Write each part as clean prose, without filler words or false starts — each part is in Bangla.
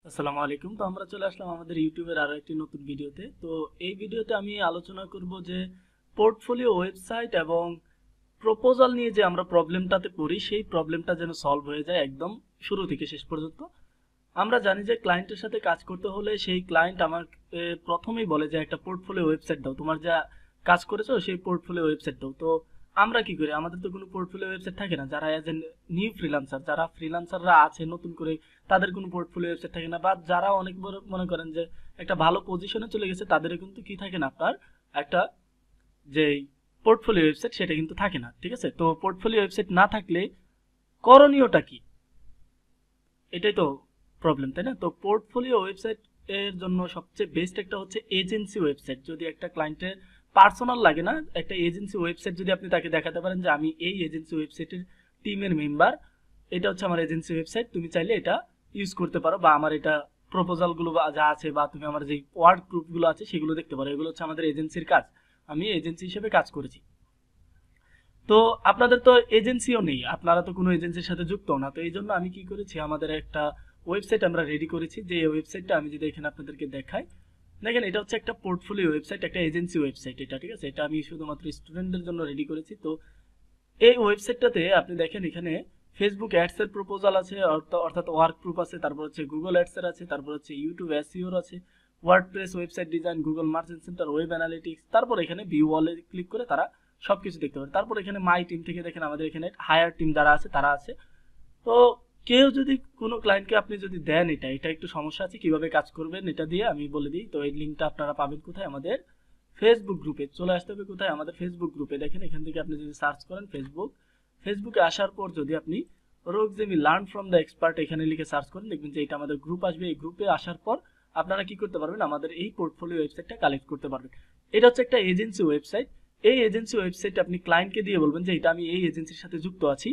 আসসালামু আলাইকুম। তো আমরা চলে আসলাম আমাদের ইউটিউবের আরো একটি নতুন ভিডিওতে। তো এই ভিডিওতে আমি আলোচনা করব যে পোর্টফোলিও ওয়েবসাইট এবং প্রপোজাল নিয়ে যে আমরা প্রবলেমটাতে পড়ি সেই প্রবলেমটা যেন সলভ হয়ে যায় একদম শুরু থেকে শেষ পর্যন্ত। আমরা জানি যে ক্লায়েন্টের সাথে কাজ করতে হলে সেই ক্লায়েন্ট আমার প্রথমেই বলে যে একটা পোর্টফোলিও ওয়েবসাইট দাও, তোমার যা কাজ করেছো সেই পোর্টফোলিও ওয়েবসাইট দাও। তো আমরা কি করি, আমাদের তো কোনো পোর্টফোলিও ওয়েবসাইট থাকে না। যারা এজ এ নিউ ফ্রিল্যান্সার, যারা ফ্রিল্যান্সাররা আছে নতুন করে, তাদের কোনো পোর্টফোলিও ওয়েবসাইট থাকে না। বা যারা অনেক বড় মনে করেন যে একটা ভালো পজিশনে চলে গেছে, তাদের কিন্তু কি থাকে না, আপনার একটা যে পোর্টফোলিও ওয়েবসাইট সেটা কিন্তু থাকে না। ঠিক আছে, তো পোর্টফোলিও ওয়েবসাইট না থাকলে করণীয়টা কি, এটাই তো প্রবলেম, তাই না? তো পোর্টফোলিও ওয়েবসাইট এর জন্য সবচেয়ে বেস্ট একটা হচ্ছে এজেন্সি ওয়েবসাইট। যদি একটা ক্লায়েন্টের পার্সোনাল লাগে না, একটা এজেন্সি ওয়েবসাইট যদি আপনি তাকে দেখাতে পারেন যে আমি এই এজেন্সি ওয়েবসাইটের টিমের মেম্বার, এটা হচ্ছে আমার এজেন্সি ওয়েবসাইট, তুমি চাইলে এটা ইউজ করতে পারো, বা আমার এটা প্রপোজালগুলো যা আছে, বা তুমি আমার যে ওয়ার্ড গ্রুপগুলো আছে সেগুলো দেখতে পারো। এগুলো হচ্ছে আমাদের এজেন্সির কাজ, আমি এজেন্সি হিসেবে কাজ করেছি। তো আপনাদের তো এজেন্সিও নেই, আপনারা তো কোনো এজেন্সির সাথে যুক্ত না। তো এই জন্য আমি কি করেছি, আমাদের একটা ওয়েবসাইট আমরা রেডি করেছি। যে ওয়েবসাইটটা আমি যদি এখানে আপনাদেরকে দেখাই, দেখেন এটা হচ্ছে একটা পোর্টফোলিও ওয়েবসাইট, একটা এজেন্সি ওয়েবসাইট এটা। ঠিক আছে, এটা আমি শুধুমাত্র স্টুডেন্টদের জন্য রেডি করেছি। তো এই ওয়েবসাইটটাতে আপনি দেখেন এখানে ফেসবুক অ্যাডস এর প্রপোজাল আছে, অর্থাৎ ওয়ার্ক প্রুফ আছে, তারপর হচ্ছে গুগল অ্যাডস এর আছে, তারপর হচ্ছে ইউটিউব এসইও এর আছে, WordPress website design, Google merchant centre, web analytics, তারপর এখানে ভিউ ওয়ালে ক্লিক করে তারা সবকিছু দেখতে পারে। তারপর এখানে মাই টিম থেকে দেখেন আমাদের এখানে হায়ার টিম যারা আছে তারা আছে। তো কেউ যদি কোনো ক্লায়েন্টকে আপনি যদি দেন, এটা একটু সমস্যা আছে, কিভাবে কাজ করবেন এটা দিয়ে আমি বলে দিই। তো এই লিঙ্কটা আপনারা পাবেন কোথায়, আমাদের ফেসবুক গ্রুপে চলে আসতে হবে। কোথায়, আমাদের ফেসবুক গ্রুপে। দেখেন এখান থেকে আপনি যদি সার্চ করেন ফেসবুকে আসার পর যদি আপনি রোগজেমি লার্ন ফ্রম দ্য এক্সপার্ট এখানে লিখে সার্চ করেন, দেখবেন যে এটা আমাদের গ্রুপ আসবে। এই গ্রুপে আসার পর আপনারা কি করতে পারবেন, আমাদের এই পোর্টফোলিও ওয়েবসাইটটা কালেক্ট করতে পারবেন। এটা হচ্ছে একটা এজেন্সি ওয়েবসাইট। এই এজেন্সি ওয়েবসাইট আপনি ক্লায়েন্টকে দিয়ে বলবেন যে এটা আমি এই এজেন্সির সাথে যুক্ত আছি,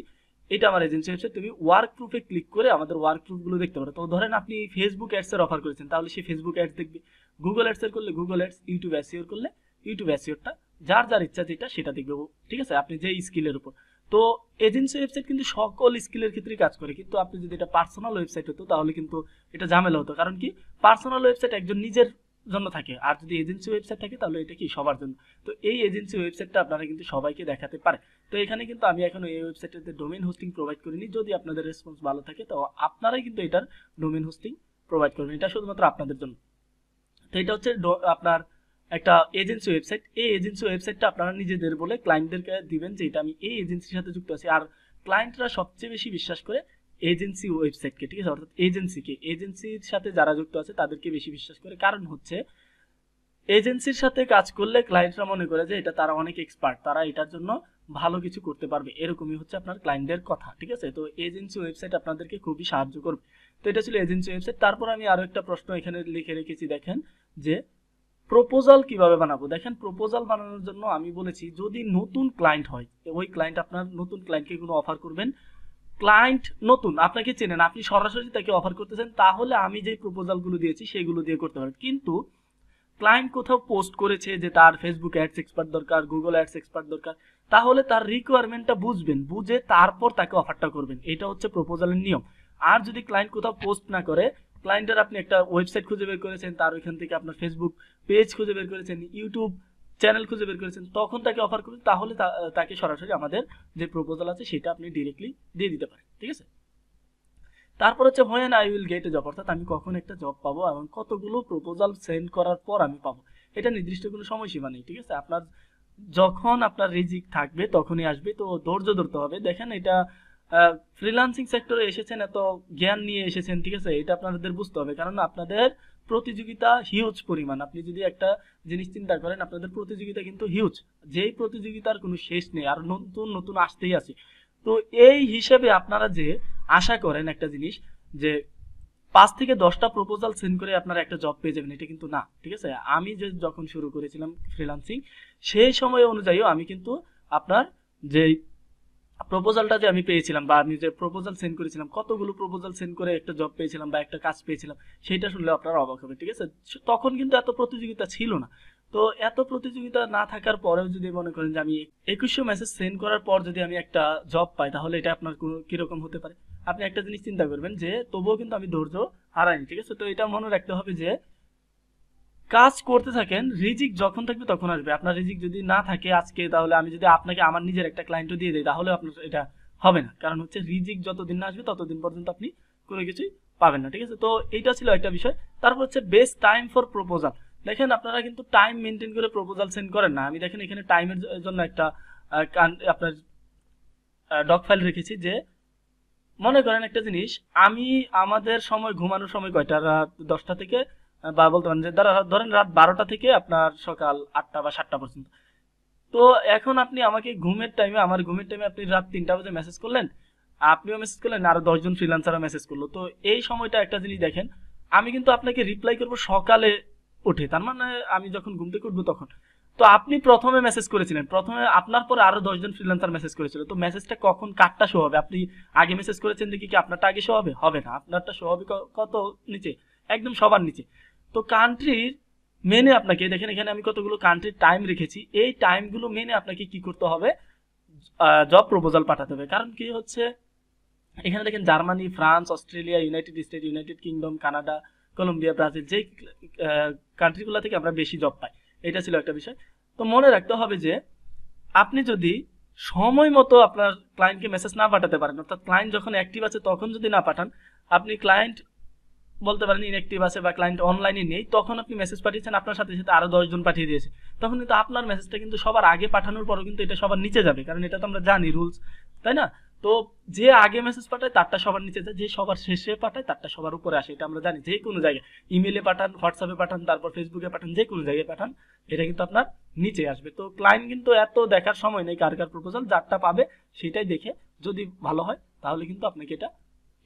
এটা আমার এজেন্সি ওয়েবসাইট, তুমি ওয়ার্ক প্রুফে ক্লিক করে আমাদের ওয়ার্ক প্রুফগুলো দেখতে পারো। তো ধরেন আপনি ফেসবুক অ্যাডস এর অফার করেছেন, তাহলে সে ফেসবুক অ্যাডস দেখবে। গুগল অ্যাডস এর করলে গুগল অ্যাডস, ইউটিউব এসইও করলে ইউটিউব এসইওটা, যার যার ইচ্ছা যেটা সেটা দেখবে। ঠিক আছে, আপনি যে স্কিলের উপর। তো এজেন্সি ওয়েবসাইট কিন্তু সকল স্কিলের ক্ষেত্রেই কাজ করে, কিন্তু আপনি যদি এটা পার্সোনাল ওয়েবসাইট হতো তাহলে কিন্তু এটা ঝামেলা হতো। কারণ কি, পার্সোনাল ওয়েবসাইট একজন নিজের জন্য থাকে, আর যদি এজেন্সি ওয়েবসাইট থাকে তাহলে এটা কি সবার জন্য। তো এই এজেন্সি ওয়েবসাইটটা আপনারা কিন্তু সবাইকে দেখাতে পারে। তো এখানে কিন্তু আমি এখন এই ওয়েবসাইটটাতে ডোমেইন হোস্টিং প্রোভাইড করিনি। যদি আপনাদের রেসপন্স ভালো থাকে তো আপনারাই কিন্তু এটার ডোমেইন হোস্টিং প্রোভাইড করবেন, এটা শুধুমাত্র আপনাদের জন্য। তো এটা হচ্ছে আপনার একটা এজেন্সি ওয়েবসাইট। এই এজেন্সি ওয়েবসাইটটা আপনারা নিজেদের বলে ক্লায়েন্টদেরকে দিবেন যে এটা আমি এই এজেন্সির সাথে যুক্ত আছি। আর ক্লায়েন্টরা সবচেয়ে বেশি বিশ্বাস করে এজেন্সি ওয়েবসাইটকে, ঠিক আছে, অর্থাৎ এজেন্সিকে, এজেন্সির সাথে যারা যুক্ত আছে তাদেরকে বেশি বিশ্বাস করে। কারণ হচ্ছে এজেন্সির সাথে কাজ করলে ক্লায়েন্টরা মনে করে যে এটা তারা অনেক এক্সপার্ট, তারা এটার জন্য ভালো কিছু করতে পারবে, এরকমই হচ্ছে আপনার ক্লায়েন্টদের কথা। ঠিক আছে, তো এজেন্সি ওয়েবসাইট আপনাদেরকে খুবই সাহায্য করবে। তো এটা ছিল এজেন্সি ওয়েবসাইট। তারপর আমি আরো একটা প্রশ্ন এখানে লিখে রেখেছি, দেখেন যে প্রপোজাল কিভাবে বানাবো। দেখেন প্রপোজাল বানানোর জন্য আমি বলেছি যদি নতুন ক্লায়েন্ট হয়, ওই ক্লায়েন্ট, আপনার নতুন ক্লায়েন্টকে কোনো অফার করবেন, ক্লায়েন্ট নতুন আপনাকে চেনেন, আপনি সরাসরি তাকে অফার করতেছেন, তাহলে আমি যে প্রপোজালগুলো দিয়েছি সেগুলো দিয়ে করতে পারেন। কিন্তু ক্লায়েন্ট কোথাও পোস্ট করেছে যে তার ফেসবুক অ্যাডস এক্সপার্ট দরকার, গুগল অ্যাডস এক্সপার্ট দরকার, তাহলে তার রিকোয়ারমেন্টটা বুঝবেন, বুঝে তারপর তাকে অফারটা করবেন। এটা হচ্ছে প্রপোজালের নিয়ম। আর যদি ক্লায়েন্ট কোথাও পোস্ট না করে, ক্লায়েন্টের আপনি একটা ওয়েবসাইট খুঁজে বের করেছেন, তার ওইখান থেকে আপনার ফেসবুক পেজ খুঁজে বের করেছেন, ইউটিউব চ্যানেল খুঁজে বের করেছেন, তখন তাকে অফার করবেন, তাহলে তাকে সরাসরি আমাদের যে প্রপোজাল আছে সেটা আপনি ডিরেক্টলি দিয়ে দিতে পারেন। ঠিক আছে, তারপর হচ্ছে when I will get A job, অর্থাৎ আমি কখন একটা জব পাবো এবং কতগুলো প্রপোজাল সেন্ড করার পর আমি পাবো। এটা নির্দিষ্ট কোনো সময়সীমা নেই। ঠিক আছে, আপনার যখন আপনার রিজিক থাকবে তখনই আসবে, তো ধৈর্য ধরতে হবে। দেখেন এটা ফ্রিল্যান্সিং সেক্টরে এসেছেন, এত জ্ঞান নিয়ে এসেছেন, ঠিক আছে, এটা আপনাদের বুঝতে হবে। কারণ আপনাদের প্রতিযোগিতা হিউজ পরিমাণ। আপনি যদি একটা জিনিস চিন্তা করেন, আপনাদের প্রতিযোগিতা কিন্তু হিউজ, যেই প্রতিযোগিতার কোনো শেষ নেই, আর নতুন নতুন আসতেই আছে। তো এই হিসেবে আপনারা যে আশা করেন একটা জিনিস, যে 5 থেকে 10টা প্রপোজাল সেন্ড করে আপনারা একটা জব পেয়ে যাবেন, এটা কিন্তু না। ঠিক আছে, আমি যে যখন শুরু করেছিলাম ফ্রিল্যান্সিং, সেই সময় অনুযায়ী আমি কিন্তু আপনার যে প্রপোজালটা যে আমি পেয়েছিলাম, বা আমি যে প্রপোজাল সেন্ড করেছিলাম, কতগুলো প্রপোজাল সেন্ড করে একটা জব পেয়েছিলাম বা একটা কাজ পেয়েছিলাম, সেটা শুনলে আপনারা অবাক হবে। ঠিক আছে, তখন কিন্তু এত প্রতিযোগিতা ছিল না। তো এত প্রতিযোগিতা না থাকার পরেও যদি মনে করেন যে আমি 2100 মেসেজ সেন্ড করার পর যদি আমি একটা জব পাই, তাহলে এটা আপনার কিরকম হতে পারে? আপনি একটা জিনিস চিন্তা করবেন যে তবুও কিন্তু আমি ধৈর্য হারাইনি, ঠিক আছে। তো এটা মনে রাখতে হবে যে কাজ করতে থাকেন, রিজিক যখন থাকবে তখন আসবে। আপনার রিজিক যদি না থাকে আজকে, তাহলে আমি যদি আপনাকে আমার নিজের একটা ক্লায়েন্টও দিয়ে দিই তাহলে আপনার এটা হবে না, কারণ হচ্ছে রিজিক যতদিন না আসবে ততদিন পর্যন্ত আপনি কোনো কিছুই পাবেন না, ঠিক আছে। তো এইটা ছিল একটা বিষয়। তারপর হচ্ছে বেস্ট টাইম ফর প্রপোজাল। দেখেন আপনারা কিন্তু টাইম মেনটেন করে প্রপোজাল সেন্ড করেন না। আমি দেখেন এখানে টাইমের জন্য একটা আপনার ডক ফাইল রেখেছি, যে মনে করেন একটা জিনিস, আমি আমাদের সময় ঘুমানোর সময় কয়টা, রাত 10টা থেকে বা বলতে পারেন যে ধরেন রাত 12টা থেকে আপনার সকাল 8টা বা 7টা পর্যন্ত। তো এখন আপনি আমাকে ঘুমের টাইমে, আমার ঘুমের টাইমে আপনি রাত 3টা বাজে মেসেজ করলেন, আপনিও মেসেজ করলেন, আরো 10জন ফ্রিল্যান্সারও মেসেজ করলো। তো এই সময়টা একটা জিনিস দেখেন, আমি কিন্তু আপনাকে রিপ্লাই করব সকালে উঠে, তার মানে আমি যখন ঘুম থেকে উঠবো তখন। তো আপনি প্রথমে মেসেজ করেছিলেন, প্রথমে আপনার পরে আরো 10জন ফ্রিল্যান্সার মেসেজ করেছিল। তো মেসেজটা কখন কারটা শো হবে? আপনি আগে মেসেজ করেছেন দেখি কি আপনারটা আগে শো হবে? হবে না, আপনারটা শো হবে কত নিচে, একদম সবার নিচে। তো কান্ট্রির মেনে আপনাকে দেখেন, এখানে আমি কতগুলো কান্ট্রির টাইম রেখেছি, এই টাইমগুলো মেনে আপনাকে কি করতে হবে, জব প্রপোজাল পাঠাতে হবে। কারণ কি হচ্ছে, এখানে দেখেন Germany, France, Australia, United State, United Kingdom, Canada, Colombia, Brazil, যে কান্ট্রিগুলো থেকে আমরা বেশি জব পাই, এটা ছিল একটা বিষয়। তো মনে রাখতে হবে যে আপনি যদি সময় মতো আপনার ক্লায়েন্টকে মেসেজ না পাঠাতে পারেন, অর্থাৎ ক্লায়েন্ট যখন অ্যাক্টিভ আছে তখন যদি না পাঠান, আপনি ক্লায়েন্ট বলতে পারেন ইনঅ্যাক্টিভ আছে বা ক্লায়েন্ট অনলাইনে নেই, তখন আপনি মেসেজ পাঠিয়েছেন, আপনার সাথে সাথে আরো 10জন পাঠিয়ে দিয়েছে, তখন কিন্তু আপনার মেসেজটা কিন্তু সবার আগে পাঠানোর পরও কিন্তু এটা সবার নিচে যাবে, কারণ এটা তো আমরা জানি রুলস, তাই না? তো যে আগে মেসেজ পাঠায় তারটা সবার নিচে যায়, যে সবার শেষে পাঠায় তারটা সবার উপরে আসে, এটা আমরা জানি। যে কোনো জায়গায় ইমেলে পাঠান, হোয়াটসঅ্যাপে পাঠান, তারপর ফেসবুকে পাঠান, যে কোনো জায়গায় পাঠান, এটা কিন্তু আপনার নিচে আসবে। তো ক্লায়েন্ট কিন্তু এত দেখার সময় নেই কার কার প্রপোজাল, যারটা পাবে সেটাই দেখে যদি ভালো হয় তাহলে কিন্তু আপনাকে এটা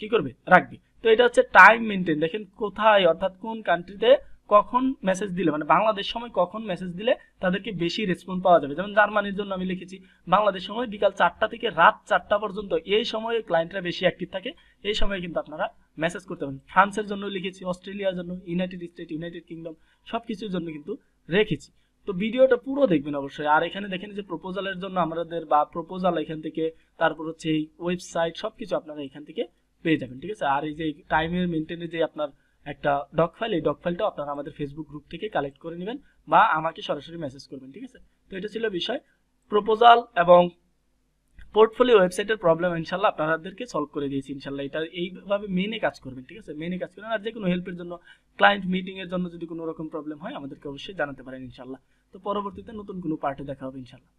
কি করবে, রাখবে। তো এটা হচ্ছে টাইম মেনটেন। দেখেন কোথায়, অর্থাৎ কোন কান্ট্রিতে কখন মেসেজ দিলে, মানে বাংলাদেশ সময় কখন মেসেজ দিলে তাদেরকে বেশি রেসপন্স পাওয়া যাবে। যেমন জার্মানির জন্য আমি লিখেছি বাংলাদেশ সময় বিকাল 4টা থেকে রাত 4টা পর্যন্ত, এই সময়ে ক্লায়েন্টরা বেশি অ্যাক্টিভ থাকে, এই সময়ে কিন্তু আপনারা মেসেজ করতে পারেন। ফ্রান্সের জন্য লিখেছি, অস্ট্রেলিয়ার জন্য, ইউনাইটেড স্টেট, ইউনাইটেড কিংডম, সব কিছুর জন্য কিন্তু রেখেছি। তো ভিডিওটা পুরো দেখবেন অবশ্যই। আর এখানে দেখেন যে প্রপোজালের জন্য আমাদের বা প্রপোজাল এখান থেকে, তারপর হচ্ছে এই ওয়েবসাইট, সবকিছু আপনারা এখান থেকে পেয়ে যাবেন, ঠিক আছে। আর এই যে টাইমের মেনটেনের যে আপনার একটা ডক ফাইল, এই ডক ফাইলটাও আপনারা আমাদের ফেসবুক গ্রুপ থেকে কালেক্ট করে নেবেন বা আমাকে সরাসরি মেসেজ করবেন, ঠিক আছে। তো এটা ছিল বিষয়, প্রপোজাল এবং পোর্টফোলিও ওয়েবসাইটের প্রবলেম ইনশাল্লাহ আপনাদেরকে সলভ করে দিয়েছি ইনশাল্লাহ। এটা এইভাবে মেনে কাজ করবেন, ঠিক আছে, মেনে কাজ করেন। আর যে কোনো হেল্পের জন্য, ক্লায়েন্ট মিটিং এর জন্য যদি কোনো রকম প্রবলেম হয় আমাদেরকে অবশ্যই জানাতে পারেন ইনশাল্লাহ। তো পরবর্তীতে নতুন কোনো পার্টে দেখা হবে ইনশাল্লাহ।